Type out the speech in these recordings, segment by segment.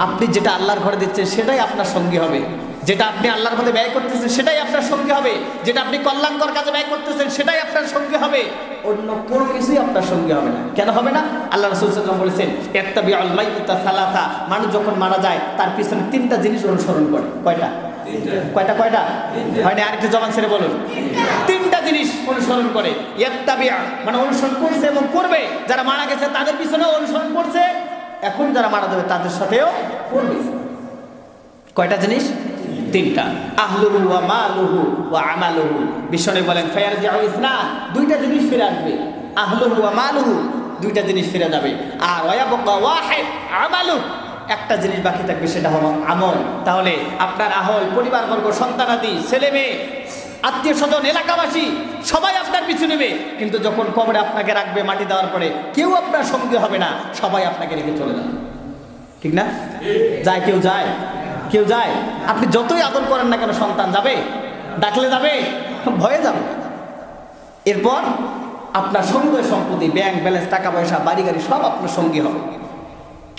আপনি যেটা আল্লাহর ঘরে দিচ্ছেন সেটাই আপনার সঙ্গী হবে, যেটা আপনি আল্লাহর পথে ব্যয় করতেছেন সেটাই আপনার সঙ্গী হবে, যেটা আপনি কল্যাণকর কাজে ব্যয় করতেছেন সেটাই আপনার সঙ্গী হবে, অন্য কোনো কিছুই আপনার সঙ্গী হবে না। কেন হবে না? আল্লাহ রাসূল সাল্লাল্লাহু আলাইহি ওয়াসাল্লাম বলেছেন, ইত্তাবিউল মাইয়িতা সালাসা, মানুষ যখন মারা যায় তার পিছনে তিনটা জিনিস অনুসরণ করে। কয়টা? কয়টা কয়টা? হয়নি, আরেকটু জবান ছেড়ে বলুন। তিনটা জিনিস অনুসরণ করে। ইত্তাবিউ মানে অনুসরণ করছে এবং করবে, যারা মারা গেছে তাদের পিছনেও অনুসরণ করছে, এখন যারা মারা যাবে তাদের সাথেও করবে। কয়টা জিনিস? তিনটা। আহলুহু ওয়া মালুহু ওয়া আমালুহু। বিশ্বনবী বলেন ফায়ারজিউ ইসনান, দুইটা জিনিস ফিরে আসবে। আহলুহু ওয়া মালুহু, দুইটা জিনিস ফিরে যাবে। আর ওয়ায়াবকা ওয়াহিদ আমালুহু, একটা জিনিস বাকি থাকবে, সেটা হলো আমল। তাহলে আপনার আহল, পরিবারবর্গ, সন্তানাদি, ছেলে মেয়ে, আত্মীয় স্বজন, এলাকাবাসী সবাই আপনার পিছু নেবে, কিন্তু যখন কবরে আপনাকে রাখবে মাটি দেওয়ার পরে কেউ আপনার সঙ্গী হবে না, সবাই আপনাকে রেখে চলে যাবে। ঠিক না? যায় কেউ? যায় কেউ? যায়। আপনি যতই আদর করেন না কেন, সন্তান যাবে? ডাকলে যাবে? ভয়ে যাবে। এরপর আপনার সমুদয় সম্পত্তি, ব্যাংক ব্যালেন্স, টাকা পয়সা, বাড়ি গাড়ি সব আপনার সঙ্গী হবে।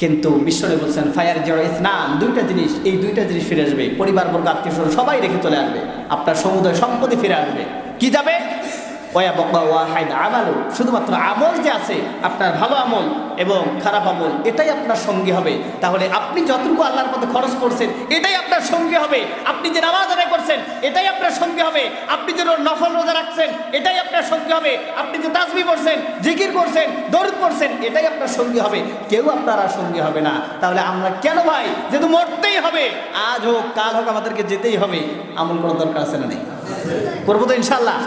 কিন্তু বিশ্বনবী বলছেন ফায়ারজিউ ইসনান, দুইটা জিনিস, এই দুইটা জিনিস ফিরে আসবে। পরিবারবর্গ, আত্মীয় স্বজন সবাই রেখে চলে আসবে, আপনার সমুদয় সম্পত্তি ফিরে আসবে। কি যাবে? ওয়ায়াবকা ওয়াহিদ আমালু, শুধুমাত্র আমল যে আছে, আপনার ভালো আমল এবং খারাপ আমল, এটাই আপনার সঙ্গী হবে। তাহলে আপনি যতটুকু আল্লাহর পথে খরচ করছেন এটাই আপনার সঙ্গী হবে। আপনি যে নামাজ আদায় করছেন এটাই আপনার সঙ্গী হবে। আপনি যে নফল রোজা রাখছেন এটাই আপনার সঙ্গী হবে। আপনি যে তাসবিহ পড়ছেন, জিকির করছেন, দরুদ পড়ছেন, এটাই আপনার সঙ্গী হবে। কেউ আপনার আর সঙ্গী হবে না। তাহলে আমরা কেন ভাই, যেহেতু মরতেই হবে, আজ হোক কাল হোক আমাদেরকে যেতেই হবে, আমল করার দরকার আছে না নেই? করবো তো ইনশাআল্লাহ।